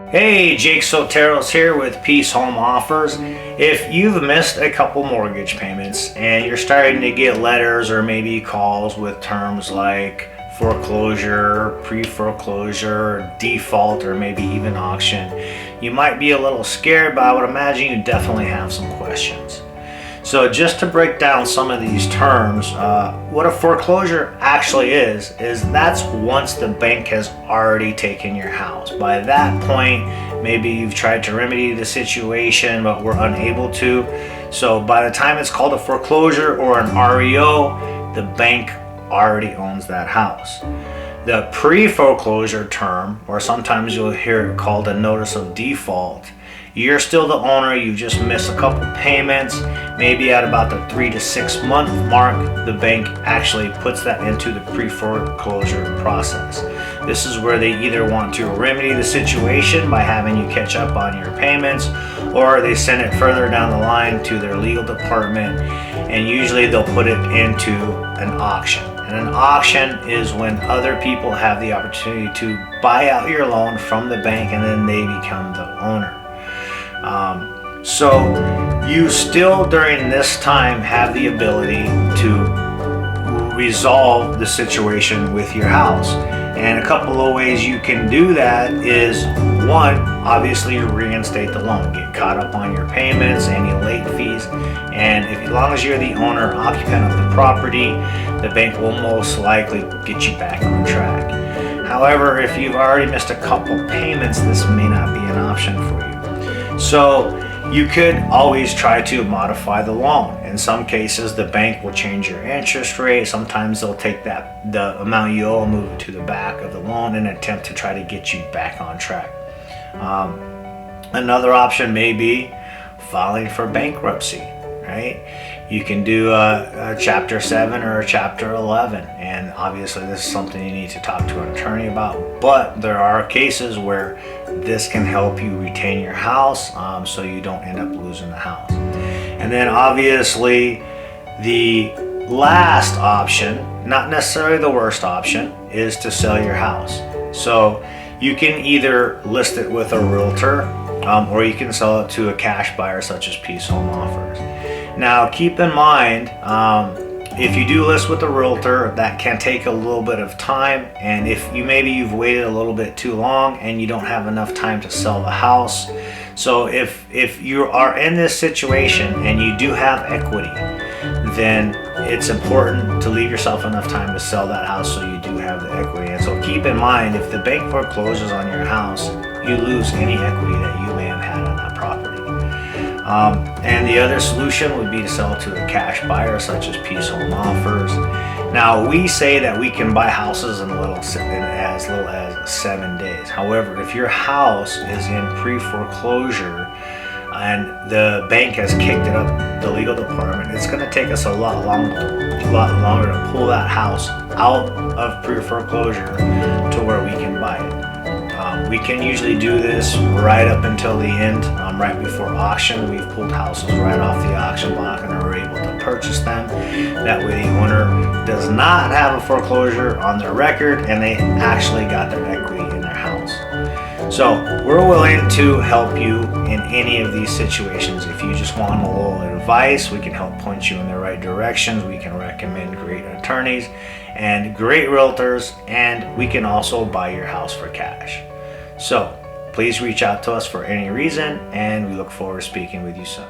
Hey, Jake Soteros here with Peace Home Offers. If you've missed a couple mortgage payments and you're starting to get letters or maybe calls with terms like foreclosure, pre-foreclosure, default, or maybe even auction, you might be a little scared, but I would imagine you definitely have some questions. So just to break down some of these terms, what a foreclosure actually is that's once the bank has already taken your house. By that point, maybe you've tried to remedy the situation but were unable to. So by the time it's called a foreclosure or an REO, the bank already owns that house. The pre-foreclosure term, or sometimes you'll hear it called a notice of default, you're still the owner, you just missed a couple payments, maybe at about the 3 to 6 month mark, the bank actually puts that into the pre-foreclosure process. This is where they either want to remedy the situation by having you catch up on your payments, or they send it further down the line to their legal department, and usually they'll put it into an auction. And an auction is when other people have the opportunity to buy out your loan from the bank and then they become the owner. So you still during this time have the ability to resolve the situation with your house. And a couple of ways you can do that is, one, obviously reinstate the loan, get caught up on your payments, any late fees, and as long as you're the owner occupant of the property, the bank will most likely get you back on track. However, if you've already missed a couple payments, this may not be an option for you. So you could always try to modify the loan. In some cases, the bank will change your interest rate. Sometimes they'll take the amount you owe and move it to the back of the loan in an attempt to try to get you back on track. Another option may be filing for bankruptcy, right? You can do a Chapter 7 or a Chapter 11, and obviously this is something you need to talk to an attorney about, but there are cases where this can help you retain your house, so you don't end up losing the house. And then obviously the last option, not necessarily the worst option, is to sell your house. So you can either list it with a realtor, or you can sell it to a cash buyer such as Peace Home Offers. Now keep in mind, if you do list with a realtor, that can take a little bit of time, and if you've waited a little bit too long and you don't have enough time to sell the house. So if you are in this situation and you do have equity, then it's important to leave yourself enough time to sell that house so you do have the equity. And so keep in mind, if the bank forecloses on your house, you lose any equity that you may have had on that property. And the other solution would be to sell to a cash buyer such as Peace Home Offers. Now we say that we can buy houses in as little as 7 days. However, if your house is in pre-foreclosure and the bank has kicked it up the legal department, it's going to take us a lot longer to pull that house out of pre-foreclosure to where we can buy it. We can usually do this right up until the end, right before auction. We've pulled houses right off the auction block and are able to purchase them. That way the owner does not have a foreclosure on their record and they actually got their equity in their house. So we're willing to help you in any of these situations. If you just want a little advice, we can help point you in the right directions. We can recommend great attorneys and great realtors, and we can also buy your house for cash. So please reach out to us for any reason, and we look forward to speaking with you soon.